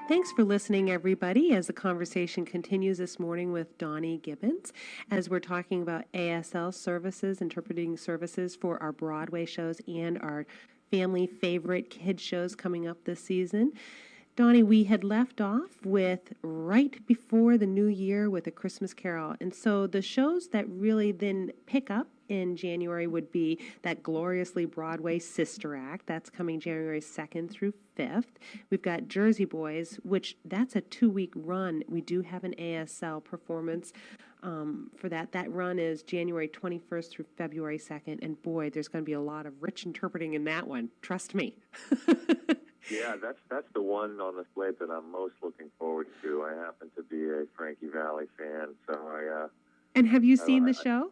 Thanks for listening, everybody, as the conversation continues this morning with Donnie Gibbons, as we're talking about ASL services, interpreting services for our Broadway shows and our family favorite kid shows coming up this season. Donnie, we had left off with right before the new year with A Christmas Carol. And so the shows that really then pick up in January would be that gloriously Broadway Sister Act. That's coming January 2nd through 5th. We've got Jersey Boys, which that's a 2-week run. We do have an ASL performance for that. That run is January 21st through February 2nd. And boy, there's going to be a lot of rich interpreting in that one. Trust me. Yeah, that's the one on the slate that I'm most looking forward to. I happen to be a Frankie Valli fan, so And have you seen the show?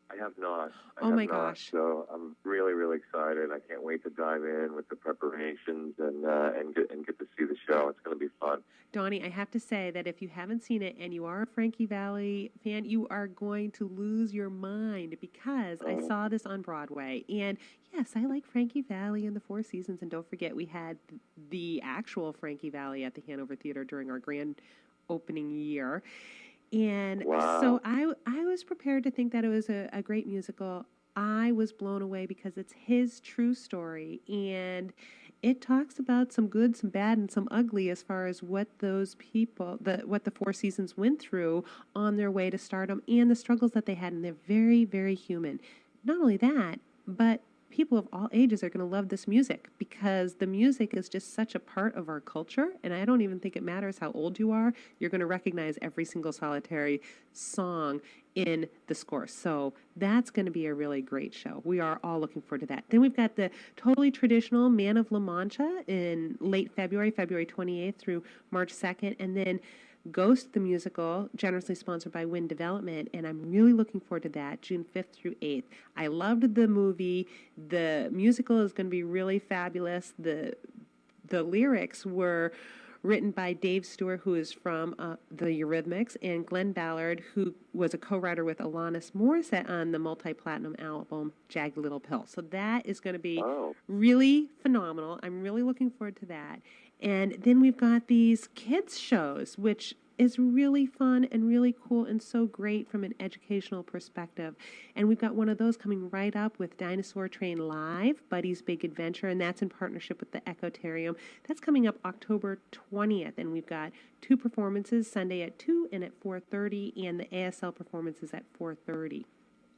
I have not. Oh my gosh! So I'm really, really excited. I can't wait to dive in with the preparations and get to see the show. It's going to be fun. Donnie, I have to say that if you haven't seen it and you are a Frankie Valli fan, you are going to lose your mind because I saw this on Broadway. And yes, I like Frankie Valli and the Four Seasons. And don't forget, we had the actual Frankie Valli at the Hanover Theater during our grand opening year. And so I was prepared to think that it was a great musical. I was blown away because it's his true story, and it talks about some good, some bad, and some ugly as far as what those people, what the Four Seasons went through on their way to stardom and the struggles that they had, and they're very, very human. Not only that, but people of all ages are going to love this music because the music is just such a part of our culture, and I don't even think it matters how old you are. You're going to recognize every single solitary song in the score. So that's going to be a really great show. We are all looking forward to that. Then we've got the totally traditional Man of La Mancha in late February, February 28th through March 2nd, and then Ghost the Musical, generously sponsored by Wind Development, and I'm really looking forward to that, June 5th through 8th. I loved the movie. The musical is going to be really fabulous. The lyrics were written by Dave Stewart, who is from the Eurythmics, and Glenn Ballard, who was a co-writer with Alanis Morissette on the multi-platinum album Jagged Little Pill. So that is going to be really phenomenal. I'm really looking forward to that. And then we've got these kids shows, which is really fun and really cool and so great from an educational perspective. And we've got one of those coming right up with Dinosaur Train Live, Buddy's Big Adventure, and that's in partnership with the Ecotarium. That's coming up October 20th, and we've got 2 performances, Sunday at 2 and at 4:30, and the ASL performances at 4:30.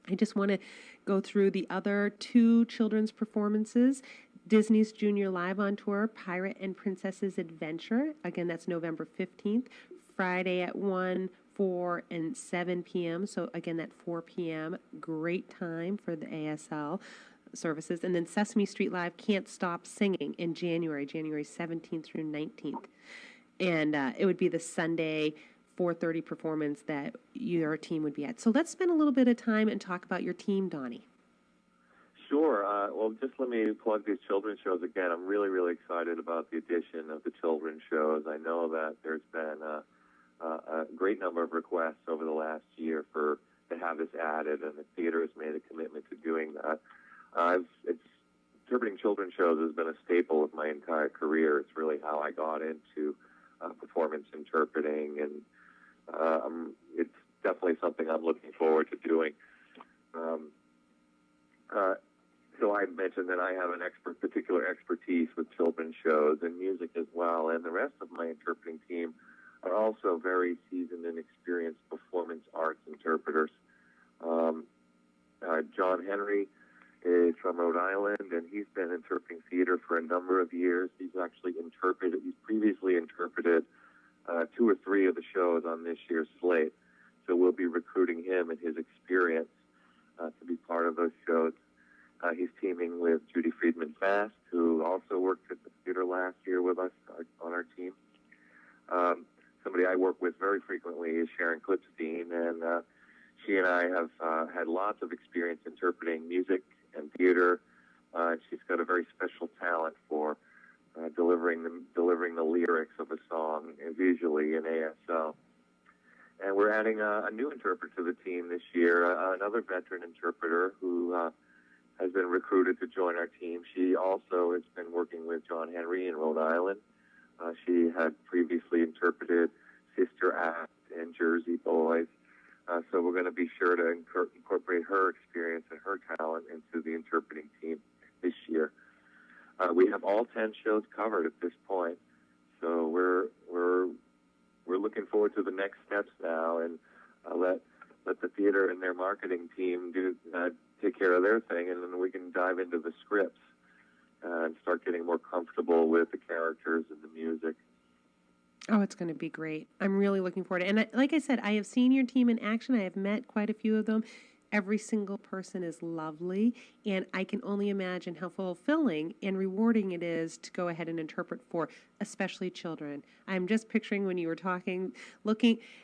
I just want to go through the other 2 children's performances. Disney's Junior Live on Tour, Pirate and Princess's Adventure. Again, that's November 15th, Friday at 1, 4, and 7 p.m. So again, that 4 p.m., great time for the ASL services. And then Sesame Street Live, Can't Stop Singing in January 17th through 19th. And it would be the Sunday 4:30 performance that your team would be at. So let's spend a little bit of time and talk about your team, Donnie. Sure. Well, just let me plug these children's shows again. I'm really, really excited about the addition of the children's shows. I know that there's been a great number of requests over the last year to have this added, and the theater has made a commitment to doing that. Interpreting children's shows has been a staple of my entire career. It's really how I got into performance interpreting, and it's definitely something I'm looking forward to doing. So I mentioned that I have an particular expertise with children's shows and music as well, and the rest of my interpreting team are also very seasoned and experienced performance arts interpreters. John Henry is from Rhode Island, and he's been interpreting theater for a number of years. He's previously interpreted 2 or 3 of the shows on this year's slate, so we'll be recruiting him and his experience to be part of those shows. He's teaming with Judy Friedman-Fast, who also worked at the theater last year with us on our team. Somebody I work with very frequently is Sharon Klipstein, and she and I have had lots of experience interpreting music and theater. She's got a very special talent for delivering the lyrics of a song visually in ASL. And we're adding a new interpreter to the team this year, another veteran interpreter who has been recruited to join our team. She also has been working with John Henry in Rhode Island. She had previously interpreted Sister Act and Jersey Boys. So we're going to be sure to incorporate her experience and her talent into the interpreting team this year. We have all 10 shows covered at this point, so we're looking forward to the next steps now, and let the theater and their marketing team take care of their thing, and then we can dive into the scripts and start getting more comfortable with the characters and the music. Oh, it's going to be great. I'm really looking forward to it. And like I said, I have seen your team in action. I have met quite a few of them. Every single person is lovely, and I can only imagine how fulfilling and rewarding it is to go ahead and interpret for especially children. I'm just picturing when you were talking,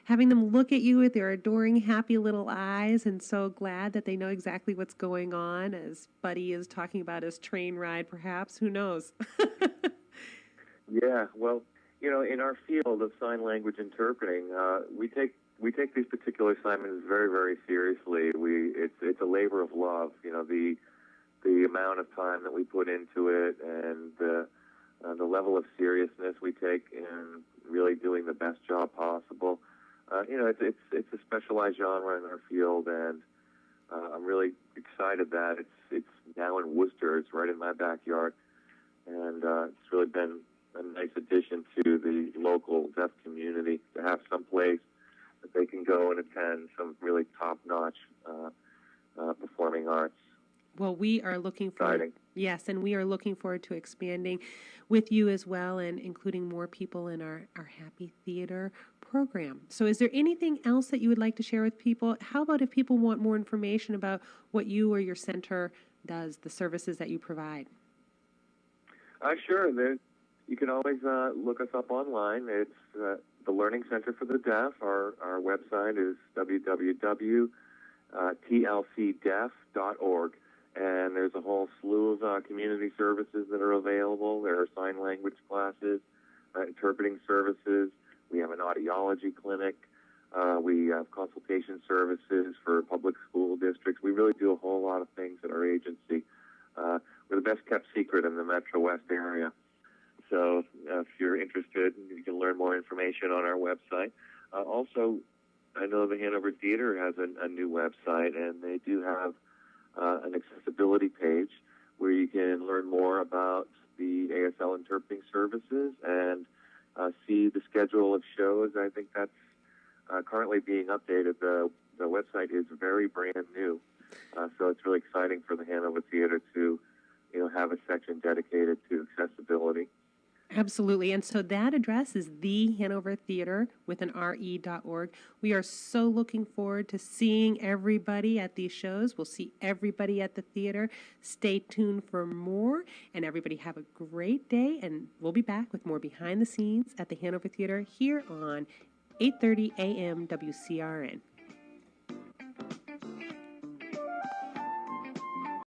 having them look at you with their adoring, happy little eyes, and so glad that they know exactly what's going on, as Buddy is talking about his train ride, perhaps. Who knows? Yeah, well, in our field of sign language interpreting, we take these particular assignments very, very seriously. It's a labor of love. The amount of time that we put into it, and the level of seriousness we take in really doing the best job possible. It's a specialized genre in our field, and I'm really excited that it's now in Worcester. It's right in my backyard, and it's really been a nice addition to the local deaf community to have some place that they can go and attend some really top-notch performing arts. Well, we are looking forward. Yes, and we are looking forward to expanding with you as well, and including more people in our Happy Theater program. So is there anything else that you would like to share with people? How about if people want more information about what you or your center does, the services that you provide? Sure. You can always look us up online. It's the Learning Center for the Deaf. Our website is www.tlcdeaf.org. And there's a whole slew of community services that are available. There are sign language classes, interpreting services. We have an audiology clinic. We have consultation services for public school districts. We really do a whole lot of things at our agency. We're the best kept secret in the Metro West area. So if you're interested, you can learn more information on our website. Also, I know the Hanover Theater has a new website, and they do have an accessibility page where you can learn more about the ASL interpreting services and see the schedule of shows. I think that's currently being updated. The website is very brand new, so it's really exciting for the Hanover Theater to have a section dedicated to accessibility. Absolutely. And so that address is the Hanover Theater with an RE.org. We are so looking forward to seeing everybody at these shows. We'll see everybody at the theater. Stay tuned for more, and everybody have a great day. And we'll be back with more behind the scenes at the Hanover Theater here on 8:30 a.m. WCRN.